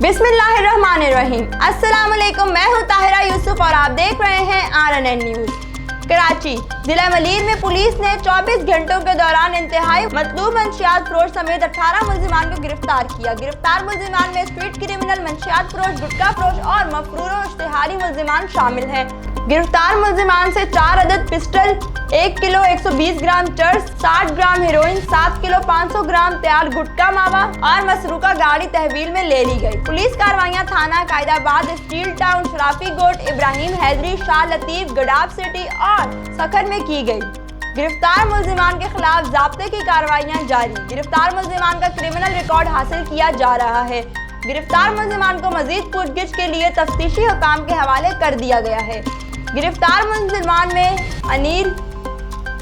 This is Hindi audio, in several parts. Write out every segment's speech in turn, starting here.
बिस्मिल्लाहिर्रहमानिर्रहीम। अस्सलाम वालेकुम, मैं हूँ ताहिरा यूसुफ और आप देख रहे हैं RNN न्यूज़। कराची जिला मलीर में पुलिस ने 24 घंटों के दौरान इंतहाई मतलूब मंशियात फरोश समेत 18 मुल्जिमान को गिरफ्तार किया। गिरफ्तार मुल्जिमान में स्ट्रीट क्रिमिनल, मंशियात फरोश, गुटखा फरोश और मफरूर और इश्तिहारी मुल्जिमान शामिल हैं। गिरफ्तार मुल्जिमान से 4 अदद पिस्टल, 1 किलो 120 ग्राम चर्स, 60 ग्राम हेरोइन, 7 किलो 500 ग्राम तैयार गुटखा मावा और मसरूका गाड़ी तहवील में ले ली गई। पुलिस कार्रवाइयां थाना कायदाबाद, स्टील टाउन, शराफी गोट, इब्राहिम हैदरी, शाह लतीफ, गडाब सिटी और सखर में की गई। गिरफ्तार मुल्जिमान के खिलाफ ज़ाब्ते की कार्रवाइयां जारी। गिरफ्तार मुल्जिमान का क्रिमिनल रिकॉर्ड हासिल किया जा रहा है। गिरफ्तार मुल्जिमान को मजीद पूछगिछ के लिए तफ्तीशी हुकाम के हवाले कर दिया गया है। गिरफ्तार मुल्जिमान में अनील,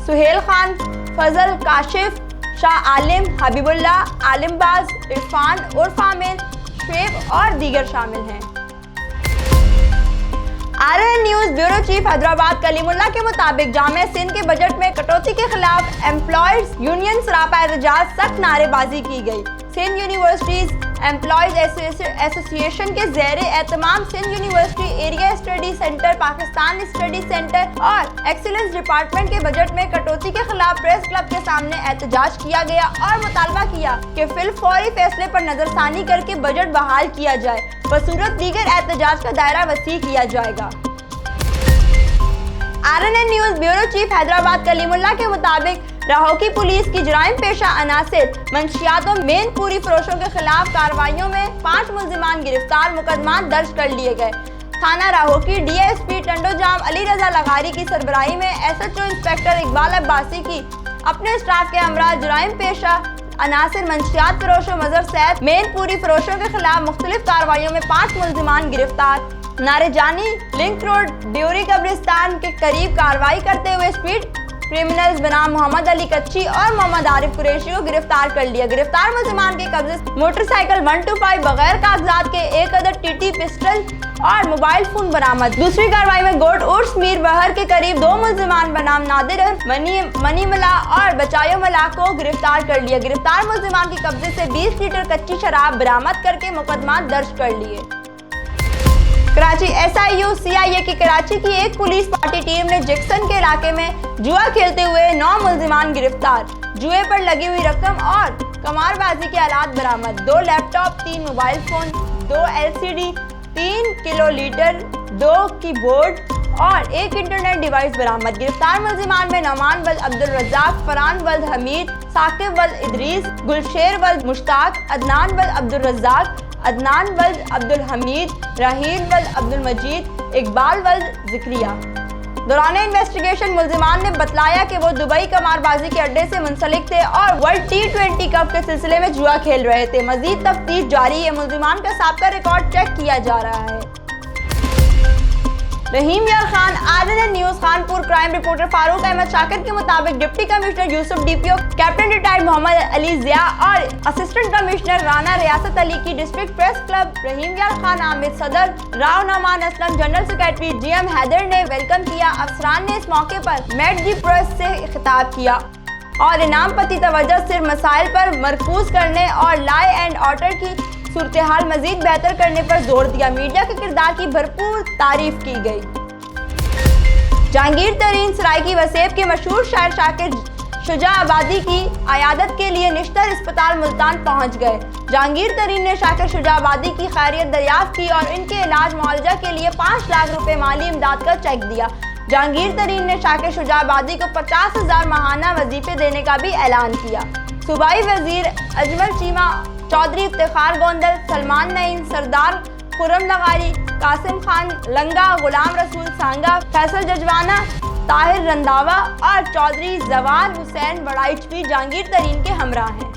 सुहेल खान, फजल, काशिफ, शाह आलिम, हबीबुल्लाह, आलिमबाज, इरफान उर्फ आमिर, शुएब और दीगर शामिल हैं। RNN news bureau chief Hyderabad Kalimullah के मुताबिक जामिया सिंध के बजट में कटौती के खिलाफ एम्प्लॉयज यूनियन सरापा एहतजाज सख्त नारेबाजी की गई। सिंध यूनिवर्सिटीज एम्प्लॉयज एसोसिएशन के ज़ेरे एहतमाम Sindh university area study centre, Pakistan study centre और एक्सीलेंस डिपार्टमेंट के बजट में कटौती के खिलाफ प्रेस क्लब के सामने एहतजाज किया गया और मुतालबा किया कि फिलफौरी फैसले पर नजरसानी करके बजट बहाल किया जाए। बसूरत दीगर एहतजाज का दायरा वसी किया जाएगा। RNN news bureau chief Hyderabad Kalimullah के मुताबिक राहोकी पुलिस की जराइम पेशा अनासिर मंशियातों मेन पूरी फरोशों के खिलाफ कार्रवाइयों में 5 मुल्जिमान गिरफ्तार, मुकदमा दर्ज कर लिए गए। थाना राहोकी DSP टंडोजाम अली रजा लगारी की सरबराही में SHO इंस्पेक्टर इकबाल अब्बासी की अपने स्टाफ के हमरा जराइम पेशा अनासिर मंशियात फरोशों मजर सैद मेन पूरी फरोशों के खिलाफ मुख्तलिफ कार्रवाइयों में 5 मुल्जिमान गिरफ्तार। नारेजानी लिंक रोड ड्यूरी कब्रिस्तान के करीब कार्रवाई करते हुए स्पीड क्रिमिनल्स बनाम मोहम्मद अली कच्ची और मोहम्मद आरिफ कुरैशी को गिरफ्तार कर लिया। गिरफ्तार मुल्जिमान के कब्जे मोटरसाइकिल 125 बगैर कागजात के 1 अदद TT पिस्टल और मोबाइल फोन बरामद। दूसरी कार्रवाई में गोट उर्स मीर बहर के करीब 2 मुल्जिमान बनाम नादिर मनी मला और बचायो मला को गिरफ्तार कर लिया। गिरफ्तार मुल्जिमान के कब्जे से 20 लीटर कच्ची शराब बरामद करके मुकदमा दर्ज कर लिए। कराची SIU CIA की कराची की एक पुलिस पार्टी टीम ने जैक्सन के इलाके में जुआ खेलते हुए 9 मुल्जिमान गिरफ्तार। जुए पर लगी हुई रकम और कमारबाजी के आलात बरामद। 2 laptop, 3 mobile phone, 2 LCD, 3 kilo litre, 2 keyboard और 1 इंटरनेट डिवाइस बरामद। गिरफ्तार मुल्जिमान में नौमान वल्द अब्दुल रज़ाक, फरहान वल्द हमीद, साकिब वल्द इदरीस, गुलशेर वल्द मुश्ताक, अदनान वल्द अब्दुल रज़ाक, अदनान वल्द अब्दुल हमीद, राहील वल्द अब्दुल मजीद, इकबाल वल्द ज़िक्रिया। दौरान इन्वेस्टिगेशन मुल्जिमान ने बतलाया कि वो दुबई कमारबाजी के अड्डे से मुंसलिक थे और वर्ल्ड T20 कप के सिलसिले में जुआ खेल रहे थे। मजीद तफ्तीश जारी है। मुल्जिमान का साबका रिकॉर्ड चेक किया जा रहा है। Rahim Yar Khan, RNN news Khanpur. Crime reporter Farooq Ahmed Shakir के मुताबिक deputy commissioner Yousuf DPO captain retired Mohammad Ali Zia और असिस्टेंट कमिश्नर राना रियासत अली की डिस्ट्रिक्ट प्रेस क्लब रहीम यार खान आमिर सदर, Rao Nauman Aslam general secretary GM Haider ने वेलकम किया। अफसरान ने इस मौके पर मेट दी प्रेस से खिताब किया और इनाम पति तवज्जो सिर्फ मसाइल पर मरकूज करने और लॉ एंड ऑर्डर की सूरत-ए-हाल मजीद बेहतर करने पर जोर दिया। मीडिया के किरदार की भरपूर तारीफ की गई। जहांगीर तरीन सरायकी वसेब के मशहूर शायर शाकिर शुजा आबादी की अयादत के लिए निश्तर अस्पताल मुल्तान पहुंच गए। जहांगीर तरीन ने शाकिर शुजा आबादी की खैरियत दरियाफ्त की और इनके इलाज मुआवजा के लिए 5 लाख रुपए माली इमदाद का चेक दिया। जहांगीर तरीन ने शाकिर शुजा आबादी को 50,000 माहाना वजीफे देने का भी ऐलान किया। सूबाई वजीर अजमल चीमा, चौधरी इफ्तिखार गोंदल, सलमान नईम, सरदार खुर्रम लगारी, कासिम खान लंगा, गुलाम रसूल सांगा, फैसल जजवाना, ताहिर रंधावा और चौधरी जवाल हुसैन बड़ाइच भी जहांगीर तरीन के हमरा हैं।